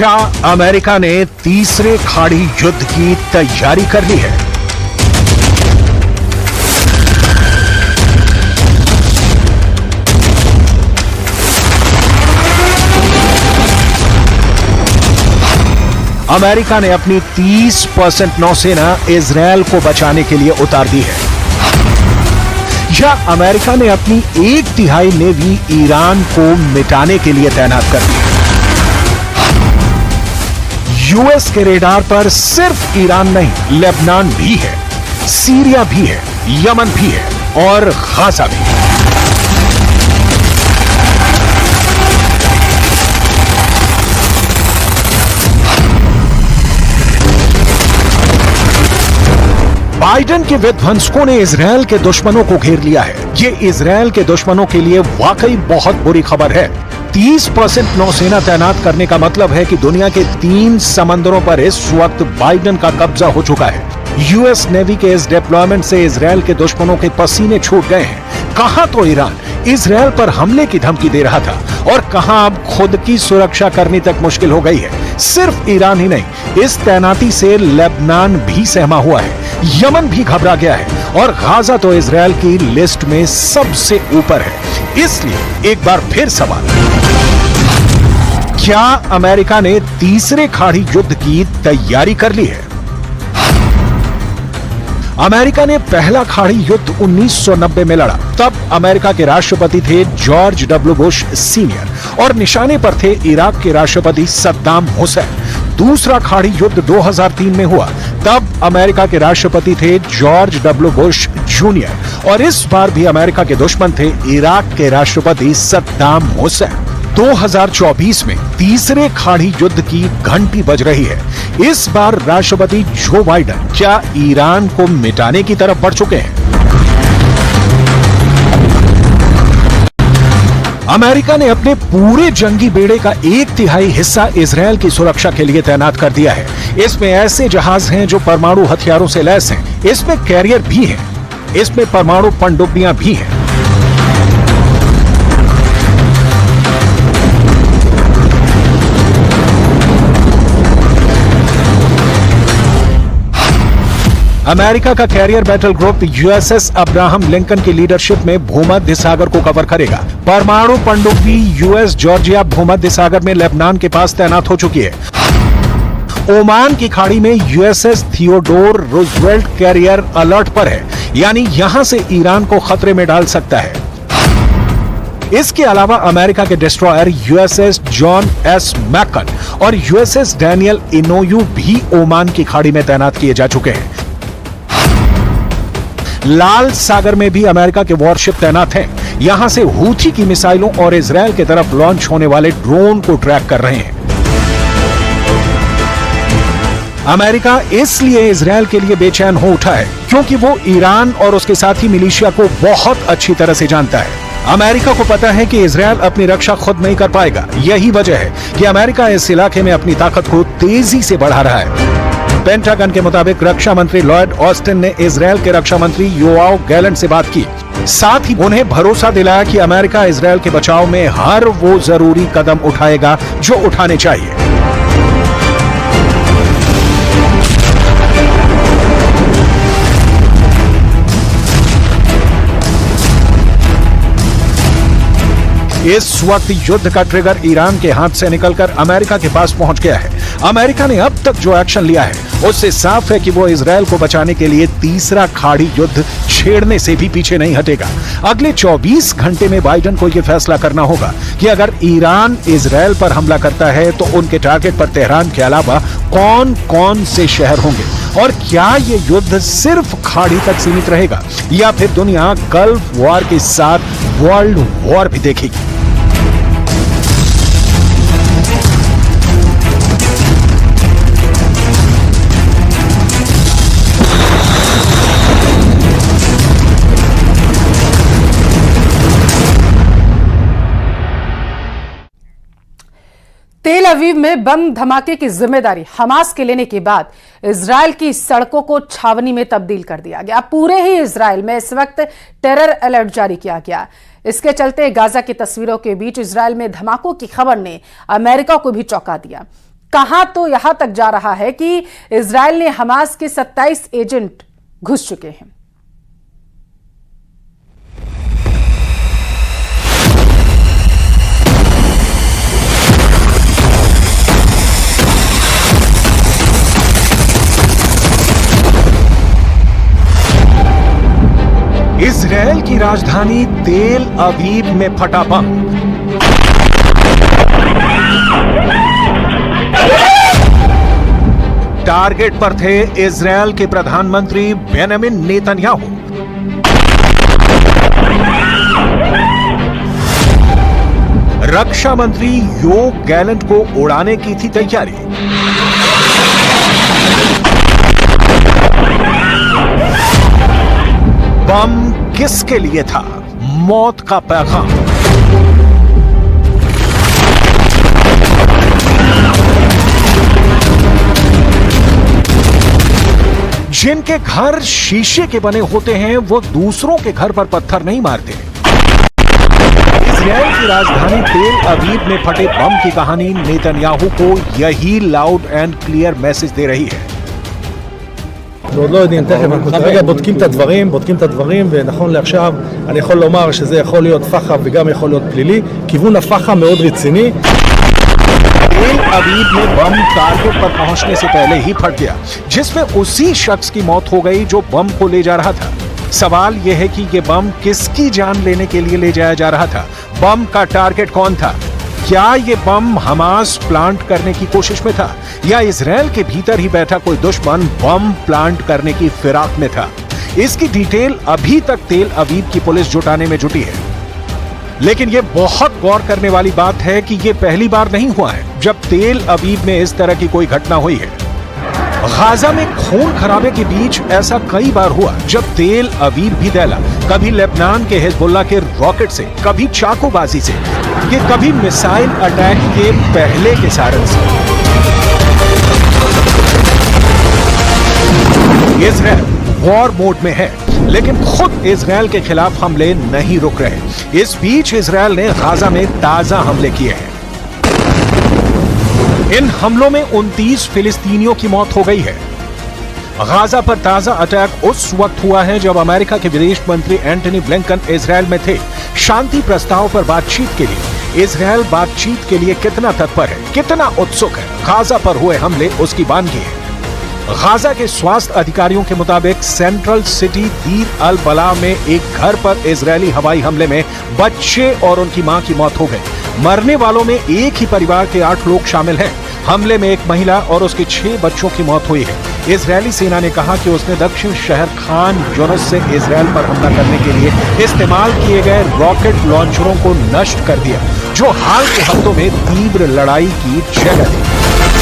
क्या अमेरिका ने तीसरे खाड़ी युद्ध की तैयारी कर ली है? अमेरिका ने अपनी 30% नौसेना इजरायल को बचाने के लिए उतार दी है, या अमेरिका ने अपनी 1/3 नेवी ईरान को मिटाने के लिए तैनात कर दी है। यूएस के रेडार पर सिर्फ ईरान नहीं, लेबनान भी है, सीरिया भी है, यमन भी है और गाजा भी। बाइडेन के विध्वंसकों ने इजरायल के दुश्मनों को घेर लिया है। ये इजरायल के दुश्मनों के लिए वाकई बहुत बुरी खबर है। 30% नौसेना तैनात करने का मतलब है कि दुनिया के 3 समंदरों पर इस वक्त बाइडेन का कब्जा हो चुका है। यूएस नेवी के इस डिप्लॉयमेंट से इजरायल के दुश्मनों के पसीने छूट गए हैं। कहां तो ईरान इजरायल पर हमले की धमकी दे रहा था और कहां अब खुद की सुरक्षा करनी तक मुश्किल हो गई है। सिर्फ ईरान ही नहीं, इस तैनाती से लेबनान भी सहमा हुआ है, यमन भी घबरा गया है और गाजा तो इजरायल की लिस्ट में सबसे ऊपर है। इसलिए एक बार फिर सवाल, क्या अमेरिका ने तीसरे खाड़ी युद्ध की तैयारी कर ली है? अमेरिका ने पहला खाड़ी युद्ध 1990 में लड़ा। तब अमेरिका के राष्ट्रपति थे जॉर्ज डब्ल्यू बुश सीनियर और निशाने पर थे इराक के राष्ट्रपति सद्दाम हुसैन। दूसरा खाड़ी युद्ध 2003 में हुआ। तब अमेरिका के राष्ट्रपति थे जॉर्ज डब्ल्यू बुश जूनियर और इस बार भी अमेरिका के दुश्मन थे इराक के राष्ट्रपति सद्दाम हुसैन। 2024 में तीसरे खाड़ी युद्ध की घंटी बज रही है। इस बार राष्ट्रपति जो बाइडेन क्या ईरान को मिटाने की तरफ बढ़ चुके हैं? अमेरिका ने अपने पूरे जंगी बेड़े का 1/3 हिस्सा इजरायल की सुरक्षा के लिए तैनात कर दिया है। इसमें ऐसे जहाज हैं जो परमाणु हथियारों से लैस हैं। इसमें कैरियर भी हैं। इसमें परमाणु पनडुब्बियां भी हैं। अमेरिका का carrier battle group USS Abraham Lincoln की लीडरशिप में भूमध्य सागर को कवर करेगा। परमाणु पनडुब्बी यूएस जॉर्जिया भूमध्य सागर में लेबनान के पास तैनात हो चुकी है। ओमान की खाड़ी में USS Theodore Roosevelt carrier alert पर है, यानी यहां से ईरान को खतरे में डाल सकता है। इसके अलावा अमेरिका के destroyer USS John S McKeon और यूएसएस डैनियल इनोयू भी ओमान की खाड़ी में तैनात किए जा चुके हैं। लाल सागर में भी अमेरिका के वॉरशिप तैनात हैं। यहां से हूथी की मिसाइलों और इजरायल की तरफ लॉन्च होने वाले ड्रोन को ट्रैक कर रहे हैं। अमेरिका इसलिए इजरायल के लिए बेचैन हो उठा है क्योंकि वो ईरान और उसके साथी मिलिशिया को बहुत अच्छी तरह से जानता है। अमेरिका को पता है कि इजरायल अपनी रक्षा खुद नहीं कर पाएगा। यही वजह है कि अमेरिका इस इलाके में अपनी ताकत को तेजी से बढ़ा रहा है। पेंटागन के मुताबिक रक्षा मंत्री लॉयड ऑस्टिन ने इजरायल के रक्षा मंत्री योआव गैलेंट से बात की। साथ ही उन्हें भरोसा दिलाया कि अमेरिका इजरायल के बचाव में हर वो जरूरी कदम उठाएगा जो उठाने चाहिए। इस वक्त युद्ध का ट्रिगर ईरान के हाथ से निकलकर अमेरिका के पास पहुंच गया है। अमेरिका ने अब तक जो एक्शन लिया है उससे साफ है कि वो इजरायल को बचाने के लिए तीसरा खाड़ी युद्ध छेड़ने से भी पीछे नहीं हटेगा। अगले 24 घंटे में बाइडेन को यह फैसला करना होगा कि अगर ईरान इजरायल पर हमला करता है तो उनके टारगेट पर तेहरान के अलावा कौन कौन से शहर होंगे और क्या ये युद्ध सिर्फ खाड़ी तक सीमित रहेगा या फिर दुनिया गल्फ वॉर के साथ वर्ल्ड वॉर भी देखेगी। तेल अवीव में बम धमाके की जिम्मेदारी हमास के लेने के बाद इजरायल की सड़कों को छावनी में तब्दील कर दिया गया। पूरे ही इजरायल में इस वक्त टेरर अलर्ट जारी किया गया। इसके चलते गाजा की तस्वीरों के बीच इजरायल में धमाकों की खबर ने अमेरिका को भी चौंका दिया। कहां तो यहां तक जा रहा है कि इजरायल ने हमास के 27 एजेंट घुस चुके हैं। इजरायल की राजधानी तेल अवीव में फटा बम। टारगेट पर थे इजरायल के प्रधानमंत्री बेंजामिन नेतन्याहू। रक्षा मंत्री योव गैलेंट को उड़ाने की थी तैयारी। बम किसके लिए था? मौत का पैगाम। जिनके घर शीशे के बने होते हैं वो दूसरों के घर पर पत्थर नहीं मारते। इजरायल की राजधानी तेल अवीव में फटे बम की कहानी नेतन्याहू को यही लाउड एंड क्लियर मैसेज दे रही है। ועוד לא יודעים, תכף אנחנו כרגע בודקים את הדברים, ונכון לעכשיו אני יכול לומר שזה יכול להיות פח"ע וגם יכול להיות פלילי. כיוון הפח"ע מאוד רציני. तेल अवीव में बम टारगेट पर पहुंचने से पहले ही फट गया, जिसमें उसी शख्स की मौत हो गई जो बम को ले जा रहा था। सवाल यह है कि यह बम किसकी जान लेने के लिए ले जाया जा रहा था? बम का टारगेट कौन था? क्या ये बम हमास प्लांट करने की कोशिश में था या इजरायल के भीतर ही बैठा कोई दुश्मन बम प्लांट करने की फिराक में था? इसकी डिटेल अभी तक तेल अवीव की पुलिस जुटाने में जुटी है। लेकिन यह बहुत गौर करने वाली बात है कि यह पहली बार नहीं हुआ है जब तेल अवीव में इस तरह की कोई घटना हुई है। गाजा में खून खराबे के बीच ऐसा कई बार हुआ जब तेल अवीव भी दहला, कभी लेबनान के हिजबुल्लाह के रॉकेट से, कभी चाकूबाजी से, कि कभी मिसाइल अटैक के पहले के सायरन से। इजरायल वॉर मोड में है, लेकिन खुद इजरायल के खिलाफ हमले नहीं रुक रहे। इस बीच इजरायल ने गाजा में ताजा हमले किए हैं। इन हमलों में 29 फिलिस्तीनियों की मौत हो गई है। गाजा पर ताजा अटैक उस वक्त हुआ है जब अमेरिका के विदेश मंत्री एंटनी ब्लिंकन इजरायल में थे शांति प्रस्ताव पर बातचीत के लिए। इजरायल बातचीत के लिए कितना तत्पर है, कितना उत्सुक है, गाजा पर हुए हमले उसकी बानगी है। गाजा के स्वास्थ्य अधिकारियों के मुताबिक सेंट्रल सिटी दीर अल बला में एक घर पर इजरायली हवाई हमले में बच्चे और उनकी मां की मौत हो गई। मरने वालों में एक ही परिवार के 8 लोग शामिल हैं। हमले में एक महिला और उसके 6 बच्चों की मौत हुई है। इजरायली सेना ने कहा कि उसने दक्षिण शहर खान यूनिस से इजरायल पर हमला करने के लिए इस्तेमाल किए गए रॉकेट लॉन्चरों को नष्ट कर दिया, जो हाल के हफ्तों में तीव्र लड़ाई की जगह थी।